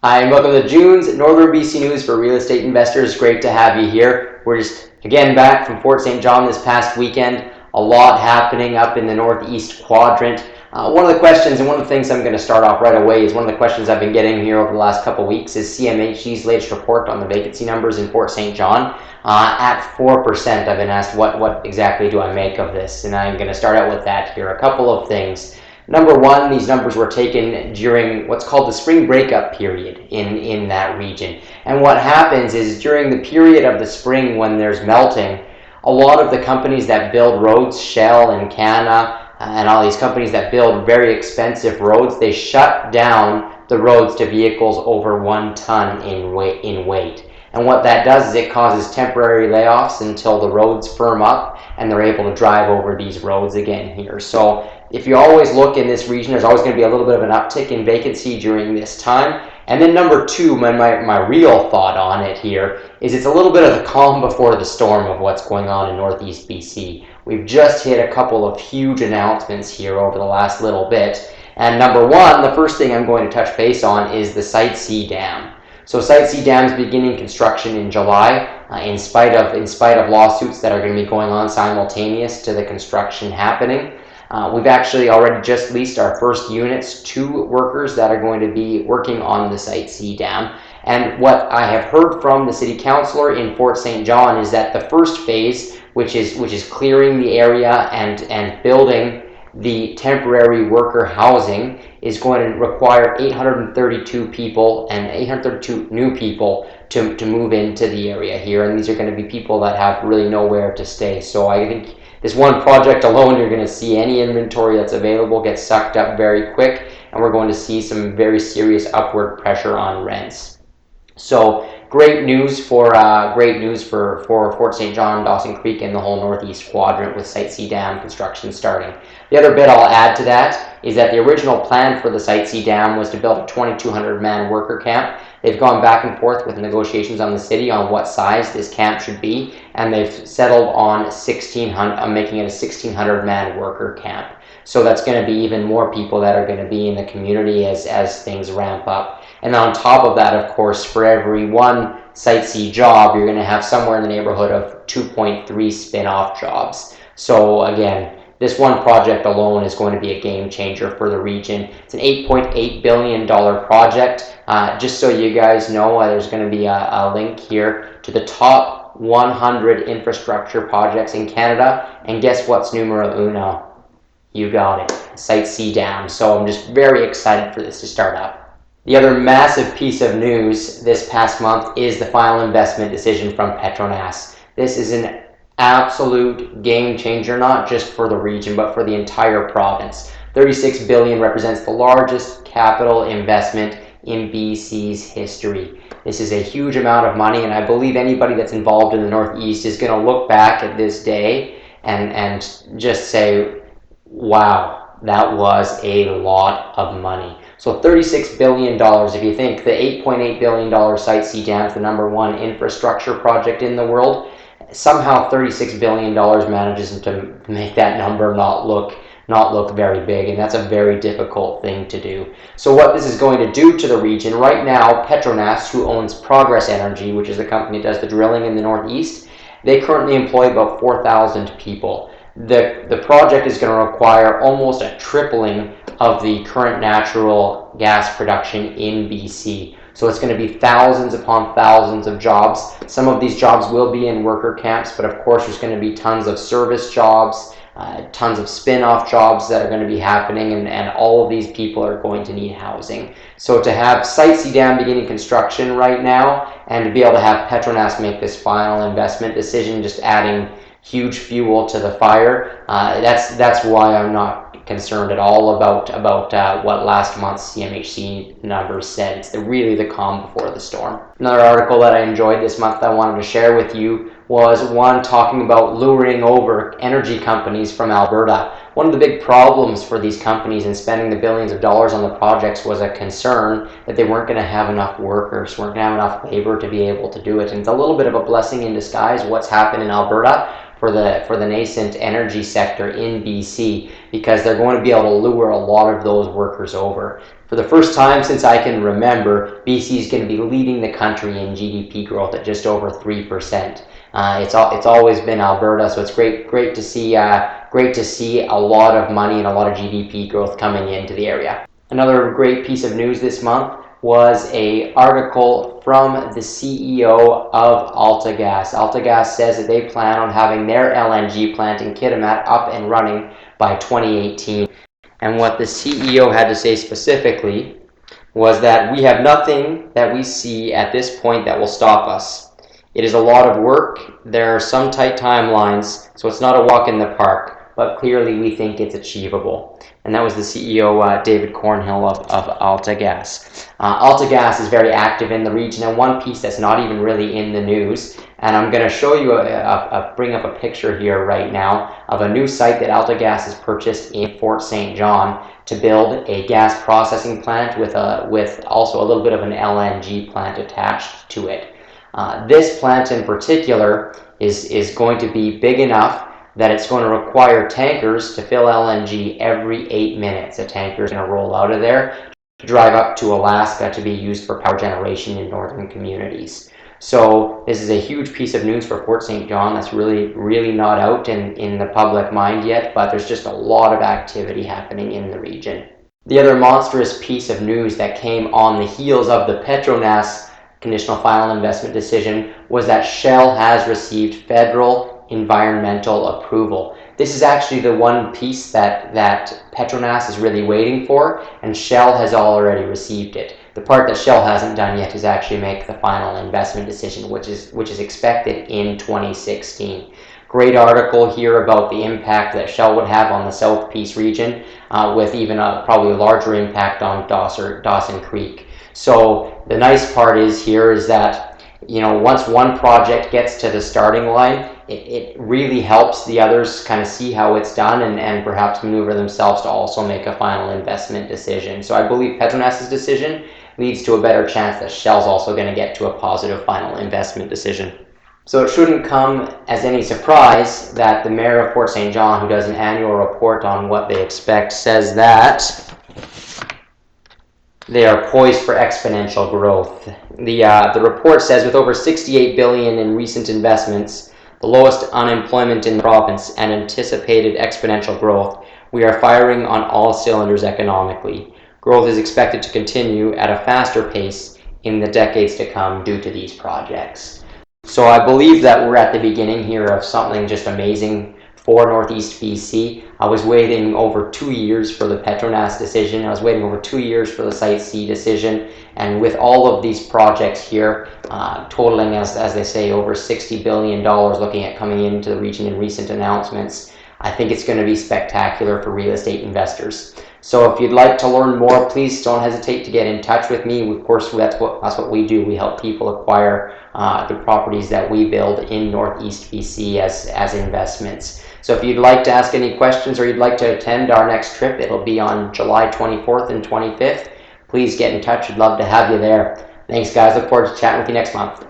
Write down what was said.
Hi, and welcome to June's Northern BC News for real estate investors. Great to have you here. We're just again back from Fort St. John this past weekend. A lot happening up in the northeast quadrant. One of the questions and one of the things I'm going to start off right away is one of the questions I've been getting here over the last couple of weeks is CMHC's latest report on the vacancy numbers in Fort St. John. At 4%, I've been asked what exactly do I make of this, and I'm going to start out with that here. A couple of things. Number one, these numbers were taken during what's called the spring breakup period in that region. And what happens is during the period of the spring when there's melting, a lot of the companies that build roads, Shell and Cana, and all these companies that build very expensive roads, they shut down the roads to vehicles over 1 ton in weight. And what that does is it causes temporary layoffs until the roads firm up and they're able to drive over these roads again here. So if you always look in this region, there's always going to be a little bit of an uptick in vacancy during this time. And then number two, my real thought on it here is it's a little bit of the calm before the storm of what's going on in Northeast BC. We've just hit a couple of huge announcements here over the last little bit. And number one, the first thing I'm going to touch base on is the Site C Dam. So Site C Dam is beginning construction in July, in spite of lawsuits that are going to be going on simultaneous to the construction happening. We've actually already just leased our first units to workers that are going to be working on the Site C Dam. And what I have heard from the city councilor in Fort St. John is that the first phase, which is clearing the area and building the temporary worker housing, is going to require 832 people and 832 new people to move into the area here. And these are going to be people that have really nowhere to stay. So I think this one project alone, you're going to see any inventory that's available get sucked up very quick, and we're going to see some very serious upward pressure on rents. So great news for Fort St. John, Dawson Creek, and the whole northeast quadrant with Site C Dam construction starting. The other bit I'll add to that is that the original plan for the Site C Dam was to build a 2,200 man worker camp. They've gone back and forth with negotiations on the city on what size this camp should be, and they've settled on making it a 1,600 man worker camp. So that's going to be even more people that are going to be in the community as things ramp up. And on top of that, of course, for every one Site C job, you're going to have somewhere in the neighborhood of 2.3 spin-off jobs. So again, this one project alone is going to be a game changer for the region. It's an $8.8 billion project. Just so you guys know, there's going to be a link here to the top 100 infrastructure projects in Canada. And guess what's numero uno? You got it, Site C Dam. So I'm just very excited for this to start up. The other massive piece of news this past month is the final investment decision from Petronas. This is an absolute game changer, not just for the region, but for the entire province. $36 billion represents the largest capital investment in BC's history. This is a huge amount of money, and I believe anybody that's involved in the Northeast is going to look back at this day and just say, wow, that was a lot of money. So $36 billion, if you think the $8.8 billion Site C Dam is the number one infrastructure project in the world, somehow $36 billion manages to make that number not look very big, and that's a very difficult thing to do. So what this is going to do to the region, right now, Petronas, who owns Progress Energy, which is the company that does the drilling in the Northeast, they currently employ about 4,000 people. The project is going to require almost a tripling of the current natural gas production in BC. So it's going to be thousands upon thousands of jobs. Some of these jobs will be in worker camps, but of course there's going to be tons of service jobs, tons of spin-off jobs that are going to be happening, and all of these people are going to need housing. So to have Site C Dam beginning construction right now, and to be able to have Petronas make this final investment decision, just adding huge fuel to the fire, that's why I'm not concerned at all about what last month's CMHC numbers said. It's really the calm before the storm. Another article that I enjoyed this month that I wanted to share with you was one talking about luring over energy companies from Alberta. One of the big problems for these companies in spending the billions of dollars on the projects was a concern that they weren't going to have enough workers, weren't going to have enough labor to be able to do it. And it's a little bit of a blessing in disguise what's happened in Alberta for the nascent energy sector in BC, because they're going to be able to lure a lot of those workers over. For the first time since I can remember, BC is going to be leading the country in GDP growth at just over 3%. It's always been Alberta, so it's great to see a lot of money and a lot of GDP growth coming into the area. Another great piece of news this month was an article from the CEO of AltaGas. AltaGas says that they plan on having their LNG plant in Kitimat up and running by 2018. And what the CEO had to say specifically was that we have nothing that we see at this point that will stop us. It is a lot of work. There are some tight timelines, so it's not a walk in the park, but clearly we think it's achievable. And that was the CEO, David Cornhill of AltaGas. AltaGas is very active in the region, and one piece that's not even really in the news, and I'm going to show you, bring up a picture here right now of a new site that AltaGas has purchased in Fort St. John to build a gas processing plant with also a little bit of an LNG plant attached to it. This plant in particular is going to be big enough that it's going to require tankers to fill LNG every 8 minutes. A tanker is going to roll out of there to drive up to Alaska to be used for power generation in northern communities. So this is a huge piece of news for Fort St. John that's really not out in the public mind yet, but there's just a lot of activity happening in the region. The other monstrous piece of news that came on the heels of the Petronas conditional final investment decision was that Shell has received federal environmental approval. This is actually the one piece that Petronas is really waiting for, and Shell has already received it. The part that Shell hasn't done yet is actually make the final investment decision, which is expected in 2016. Great article here about the impact that Shell would have on the South Peace region, with even probably a larger impact on Dawson Creek. So the nice part is that, you know, once one project gets to the starting line, it really helps the others kind of see how it's done and perhaps maneuver themselves to also make a final investment decision. So I believe Petronas' decision leads to a better chance that Shell's also going to get to a positive final investment decision. So it shouldn't come as any surprise that the mayor of Fort St. John, who does an annual report on what they expect, says that they are poised for exponential growth. The report says with over $68 billion in recent investments, the lowest unemployment in the province, and anticipated exponential growth, we are firing on all cylinders economically. Growth is expected to continue at a faster pace in the decades to come due to these projects. So I believe that we're at the beginning here of something just amazing for Northeast BC. I was waiting over 2 years for the Petronas decision. I was waiting over 2 years for the Site C decision. And with all of these projects here, totaling, as they say, over $60 billion looking at coming into the region in recent announcements, I think it's going to be spectacular for real estate investors. So if you'd like to learn more, please don't hesitate to get in touch with me. Of course, that's what we do. We help people acquire the properties that we build in Northeast BC as investments. So if you'd like to ask any questions or you'd like to attend our next trip, it'll be on July 24th and 25th. Please get in touch. We'd love to have you there. Thanks, guys. Look forward to chatting with you next month.